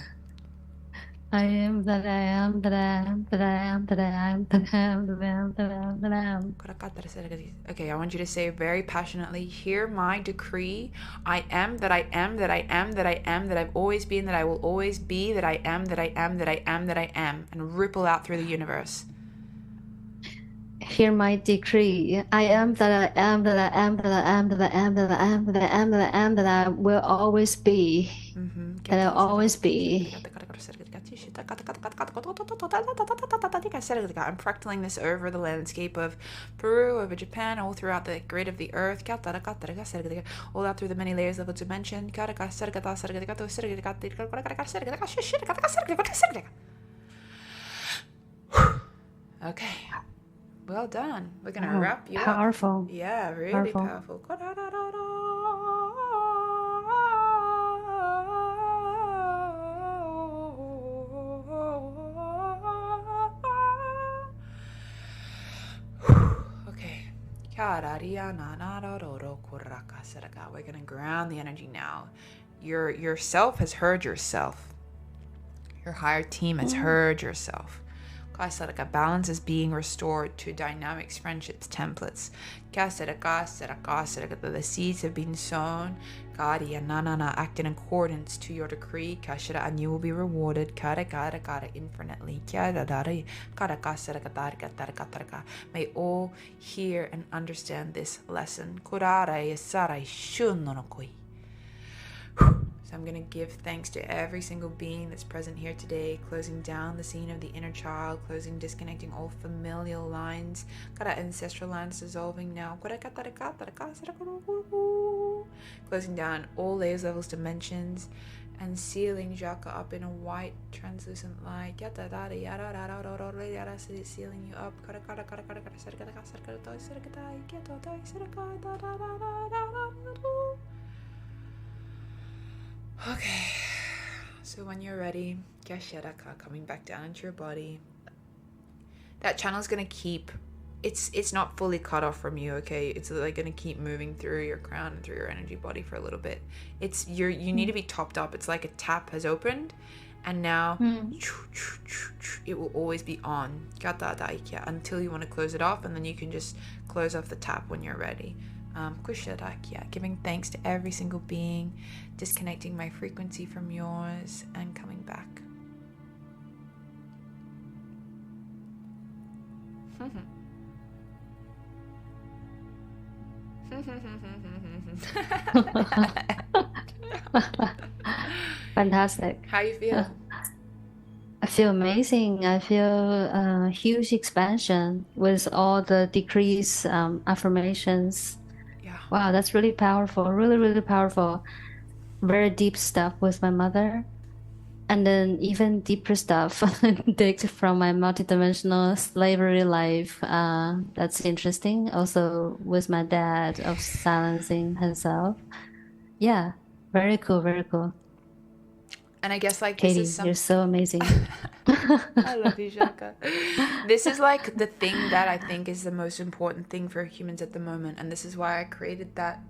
I am that I am that I am that I am that I am that I am that I am that I am that I am. Okay, I want you to say very passionately, hear my decree. I am that I am that I am that I am that I've always been, that I will always be, that I am that I am that I am that I am, and ripple out through the universe. Hear my decree. I am that I am that I am that I am that I am that I am that I am that I am that I will always be. That I'll always be. I'm fractaling this over the landscape of Peru, over Japan, all throughout the grid of the earth, all out through the many layers of the dimension. Okay. Well done. We're going to wrap you powerful. up. Yeah, really powerful. Okay. We're going to ground the energy now. Yourself has heard yourself. Your higher team has heard yourself. Balance is being restored to dynamics, friendships, templates. The seeds have been sown. Act in accordance to your decree. And you will be rewarded infinitely. May all hear and understand this lesson. So I'm going to give thanks to every single being that's present here today, closing down the scene of the inner child, disconnecting all familial lines, ancestral lines dissolving now. Closing down all layers, levels, dimensions, and sealing chakra up in a white translucent light. Sealing you up. Okay, so when you're ready, coming back down into your body. That channel's gonna keep, it's not fully cut off from you, okay? It's like gonna keep moving through your crown and through your energy body for a little bit. You need to be topped up. It's like a tap has opened, and now it will always be on until you want to close it off, and then you can just close off the tap when you're ready. Giving thanks to every single being, disconnecting my frequency from yours, and coming back. Fantastic. How you feel? I feel amazing. I feel huge expansion with all the decrease affirmations. Yeah. Wow, that's really powerful. Really, really powerful. Very deep stuff with my mother. And then even deeper stuff digged from my multidimensional slavery life. That's interesting. Also with my dad of silencing himself. Yeah, very cool, very cool. And I guess like Katie, this is you're so amazing. I love you, Shaka. This is like the thing that I think is the most important thing for humans at the moment, and this is why I created that.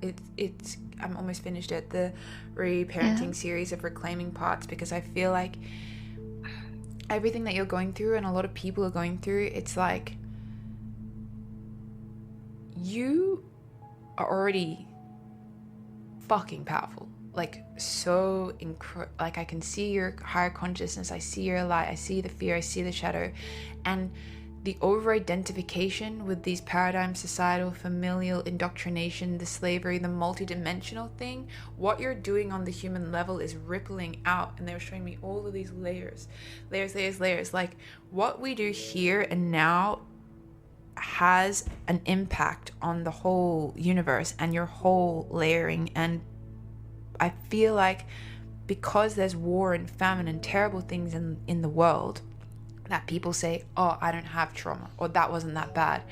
I'm almost finished it, the Reparenting series of reclaiming parts, because I feel like everything that you're going through and a lot of people are going through, it's like you are already fucking powerful. Like so like I can see your higher consciousness, I see your light, I see the fear, I see the shadow, and the over-identification with these paradigms, societal, familial, indoctrination, the slavery, the multidimensional thing, what you're doing on the human level is rippling out. And they were showing me all of these layers. Like what we do here and now has an impact on the whole universe and your whole layering. And I feel like because there's war and famine and terrible things in the world, that people say, oh, I don't have trauma, or that wasn't that bad.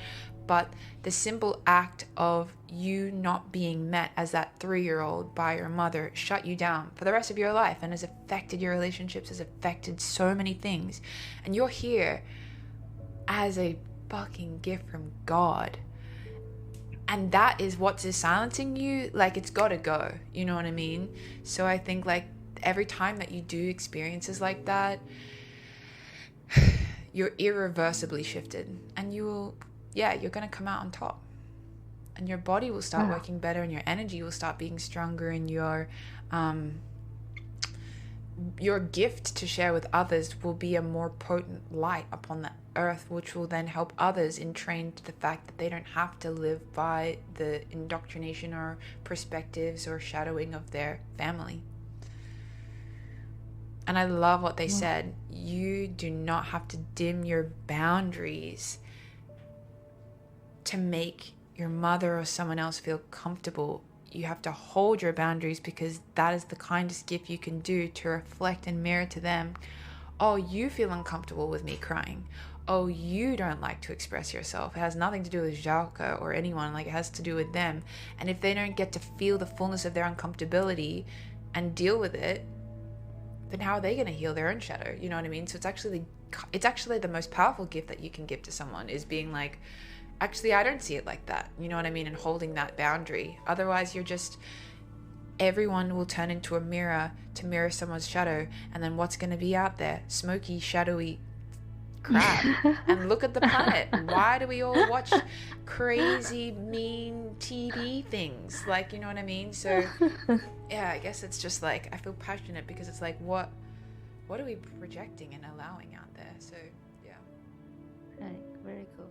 But the simple act of you not being met as that 3-year-old by your mother shut you down for the rest of your life and has affected your relationships, has affected so many things. And you're here as a fucking gift from God. And that is what's silencing you. Like, it's gotta go, you know what I mean? So I think like every time that you do experiences like that, you're irreversibly shifted, and you're gonna come out on top, and your body will start working better, and your energy will start being stronger, and your gift to share with others will be a more potent light upon the earth, which will then help others entrain to the fact that they don't have to live by the indoctrination or perspectives or shadowing of their family. And I love what they said. You do not have to dim your boundaries to make your mother or someone else feel comfortable. You have to hold your boundaries, because that is the kindest gift you can do, to reflect and mirror to them. Oh, you feel uncomfortable with me crying. Oh, you don't like to express yourself. It has nothing to do with Jalka or anyone. Like, it has to do with them. And if they don't get to feel the fullness of their uncomfortability and deal with it, then how are they going to heal their own shadow? You know what I mean? So it's actually the most powerful gift that you can give to someone, is being like, actually, I don't see it like that. You know what I mean? And holding that boundary. Otherwise, everyone will turn into a mirror to mirror someone's shadow. And then what's going to be out there? Smoky, shadowy crap. And look at the planet. Why do we all watch crazy, mean TV things? Like, you know what I mean? So yeah, I guess it's just like, I feel passionate because it's like, what are we projecting and allowing out there? So yeah. Right, very cool.